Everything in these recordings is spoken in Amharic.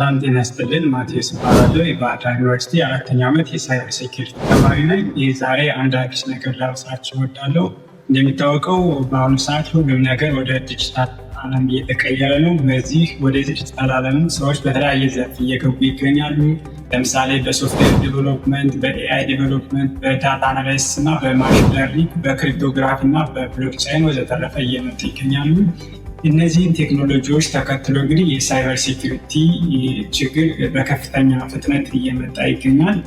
ሰላም ጤና ይስጥልን። ማቴዎስ እባላለሁ። የባህር ዳር ዩኒቨርሲቲ አራተኛ ዓመት የሳይበር ሴኩሪቲ ተማሪ ነኝ። ዛሬ አንድ አዲስ ነገር ላወራችሁ እወዳለሁ። እንደሚታወቀው በአሁኑ ሰዓት ሁሉም ነገር ወደ ዲጂታል ዓለም እየተቀየረ ነው። በዚህ ወደ ዲጂታል ዓለም ሰዎች በተለያየ ዘርፍ እየገቡ ይገኛሉ። ለምሳሌ በሶፍትዌር ዲቨሎፕመንት፣ በኤአይ ዲቨሎፕመንት፣ በዳታ አናላይሲስ እና በማሽን ለርኒንግ፣ በክሪፕቶግራፊ እና በብሎክቻይን ወዘተረፈ እየመጡ ይገኛሉ። እነዚህን ቴክኖሎጂዎች ተከትሎ እንግዲህ የሳይበር ሴኩሪቲ ችግር በከፍተኛ ፍጥነት እየመጣ ይገኛል።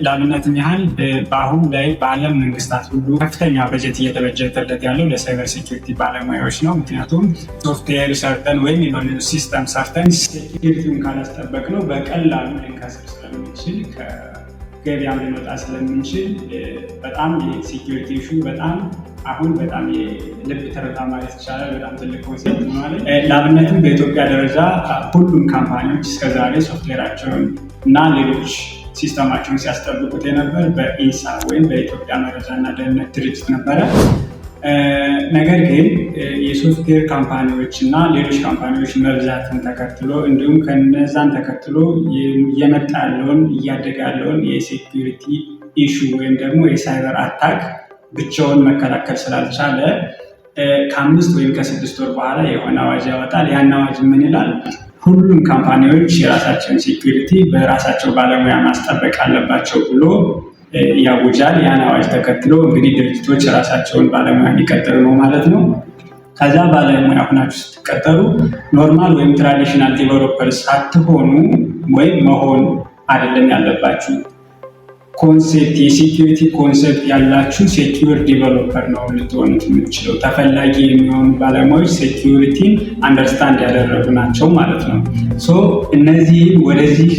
ለአብነትም ያህል በአሁን ላይ በዓለም መንግስታት ሁሉ ከፍተኛ በጀት እየተበጀተለት ያለው ለሳይበር ሴኩሪቲ ባለሙያዎች ነው። ምክንያቱም ሶፍትዌር ሰርተን ወይም የሆነ ሲስተም ሰርተን ሴኩሪቲውን ካላስጠበቅ ነው በቀላሉ ልንከስር ስለምንችል ከገበያ ልንወጣ ስለምንችል በጣም የሴኩሪቲ ኢሹ አሁን በጣም የልብ ትርታ ማለት ይቻላል። በጣም ትልቅ ኮንሴፕት ነው ማለት። ለአብነትም በኢትዮጵያ ደረጃ ሁሉም ካምፓኒዎች እስከዛሬ ሶፍትዌራቸውን እና ሌሎች ሲስተማቸውን ሲያስጠብቁት የነበር በኢንሳ ወይም በኢትዮጵያ መረጃና ደህንነት ድርጅት ነበረ። ነገር ግን የሶፍትዌር ካምፓኒዎች እና ሌሎች ካምፓኒዎች መብዛትን ተከትሎ እንዲሁም ከነዛን ተከትሎ እየመጣ ያለውን እያደገ ያለውን የሴኩሪቲ ኢሹ ወይም ደግሞ የሳይበር አታክ ብቻውን መከላከል ስላልቻለ ከ5 ወይም ከ6 ወር በኋላ የሆነ አዋጅ ያወጣል። ያን አዋጅ ምን ይላል? ሁሉም ካምፓኒዎች የራሳቸውን ሴኩሪቲ በራሳቸው ባለሙያ ማስጠበቅ አለባቸው ብሎ ያውጃል። ያን አዋጅ ተከትሎ እንግዲህ ድርጅቶች የራሳቸውን ባለሙያ ሊቀጥሉ ነው ማለት ነው። ከዛ ባለሙያ ሆናችሁ ስትቀጠሩ ኖርማል ወይም ትራዲሽናል ዲቨሎፐር ሳትሆኑ ወይም መሆን አይደለም ያለባችሁ። ኮንሴፕት የሴኩሪቲ ኮንሴፕት ያላችሁ ሴኩር ዲቨሎፐር ነው ልትሆኑት የምትችለው። ተፈላጊ የሚሆኑ ባለሙያዎች ሴኩሪቲን አንደርስታንድ ያደረጉ ናቸው ማለት ነው። እነዚህ ወደዚህ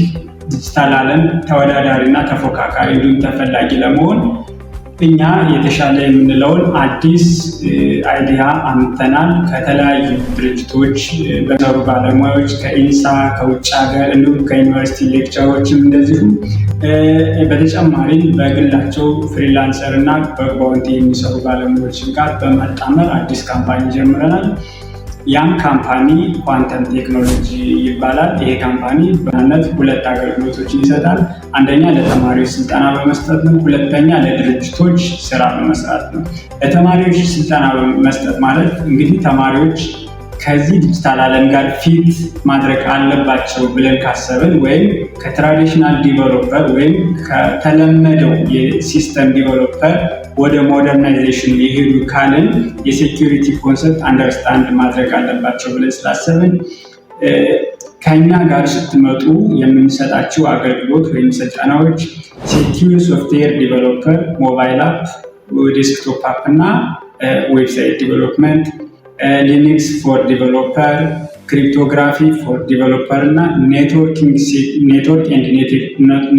ዲጂታል ዓለም ተወዳዳሪ እና ተፎካካሪ እንዲሁም ተፈላጊ ለመሆን እኛ የተሻለ የምንለውን አዲስ አይዲያ አምጥተናል። ከተለያዩ ድርጅቶች በሰሩ ባለሙያዎች ከኢንሳ፣ ከውጭ ሀገር እንዲሁም ከዩኒቨርሲቲ ሌክቸሮችም እንደዚሁ በተጨማሪም በግላቸው ፍሪላንሰር እና በቦንቲ የሚሰሩ ባለሙያዎች ጋር በማጣመር አዲስ ካምፓኒ ጀምረናል። ያም ካምፓኒ ኳንተም ቴክኖሎጂ ይባላል። ይሄ ካምፓኒ በዋናነት 2 አገልግሎቶችን ይሰጣል። አንደኛ ለተማሪዎች ስልጠና በመስጠት ነው። ሁለተኛ ለድርጅቶች ስራ በመስራት ነው። ለተማሪዎች ስልጠና በመስጠት ማለት እንግዲህ ተማሪዎች ከዚህ ዲጂታል ዓለም ጋር ፊት ማድረግ አለባቸው ብለን ካሰብን ወይም ከትራዲሽናል ዲቨሎፐር ወይም ከተለመደው የሲስተም ዲቨሎፐር ወደ ሞደርናይዜሽን የሄዱ ካልን የሴኩሪቲ ኮንሰፕት አንደርስታንድ ማድረግ አለባቸው ብለን ስላሰብን ከኛ ጋር ስትመጡ የምንሰጣቸው አገልግሎት ወይም ስልጠናዎች ሴኩር ሶፍትዌር ዲቨሎፐር፣ ሞባይል አፕ፣ ዴስክቶፕ አፕ እና ዌብሳይት ዲቨሎፕመንት፣ ሊኒክስ ፎር ዲቨሎፐር፣ ክሪፕቶግራፊ ፎር ዲቨሎፐር እና ኔትወርክ ኤንድ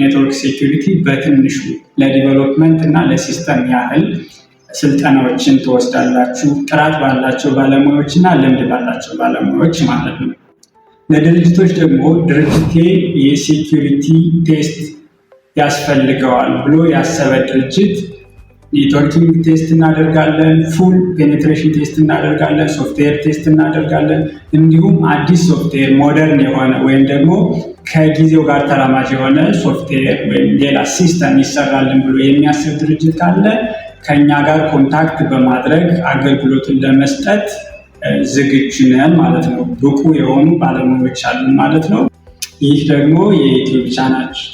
ኔትወርክ ሴኩሪቲ በትንሹ ለዲቨሎፕመንት እና ለሲስተም ያህል ስልጠናዎችን ትወስዳላችሁ። ጥራት ባላቸው ባለሙያዎች እና ልምድ ባላቸው ባለሙያዎች ማለት ነው። ለድርጅቶች ደግሞ ድርጅቴ የሴኩሪቲ ቴስት ያስፈልገዋል ብሎ ያሰበ ድርጅት ኔትወርኪንግ ቴስት እናደርጋለን፣ ፉል ፔኔትሬሽን ቴስት እናደርጋለን፣ ሶፍትዌር ቴስት እናደርጋለን። እንዲሁም አዲስ ሶፍትዌር ሞደርን የሆነ ወይም ደግሞ ከጊዜው ጋር ተራማጅ የሆነ ሶፍትዌር ወይም ሌላ ሲስተም ይሰራልን ብሎ የሚያስብ ድርጅት ካለ ከኛ ጋር ኮንታክት በማድረግ አገልግሎትን ለመስጠት ዝግጁ ነን ማለት ነው። ብቁ የሆኑ ባለሙያዎች አሉን ማለት ነው። ይህ ደግሞ የዩቲዩብ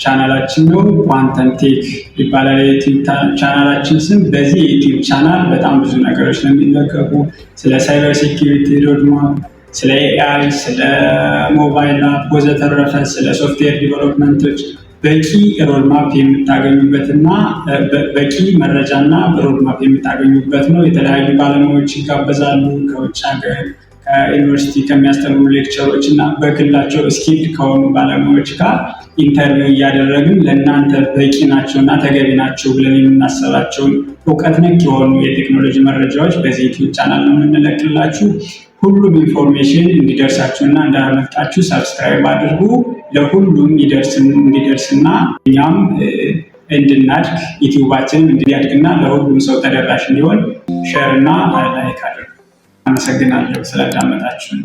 ቻናላችን ነው። ኳንተም ቴክ ይባላል የዩቲዩብ ቻናላችን ስም። በዚህ የዩቲዩብ ቻናል በጣም ብዙ ነገሮች ነው የሚለቀቁ። ስለ ሳይበር ሴኩሪቲ ሮድማፕ፣ ስለ ኤአይ፣ ስለ ሞባይል አፕ ወዘተረፈ ስለ ሶፍትዌር ዲቨሎፕመንቶች በቂ ሮድማፕ የምታገኙበት እና በቂ መረጃና ሮድማፕ የምታገኙበት ነው። የተለያዩ ባለሙያዎች ይጋበዛሉ ከውጭ ሀገር ከዩኒቨርሲቲ ከሚያስተምሩ ሌክቸሮች እና በግላቸው ስኪል ከሆኑ ባለሙያዎች ጋር ኢንተርቪው እያደረግን ለእናንተ በቂ ናቸው እና ተገቢ ናቸው ብለን የምናስባቸውን እውቀት ነክ የሆኑ የቴክኖሎጂ መረጃዎች በዚህ ዩቲዩብ ቻናል ነው የምንለቅላችሁ። ሁሉም ኢንፎርሜሽን እንዲደርሳችሁ እና እንዳያመልጣችሁ ሰብስክራይብ አድርጉ። ለሁሉም እንዲደርስና እኛም እንድናድግ ዩቲዩባችንን እንዲያድግና ለሁሉም ሰው ተደራሽ እንዲሆን ሼር እና ላይክ አድርጉ። አመሰግናለሁ ስላዳመጣችሁን።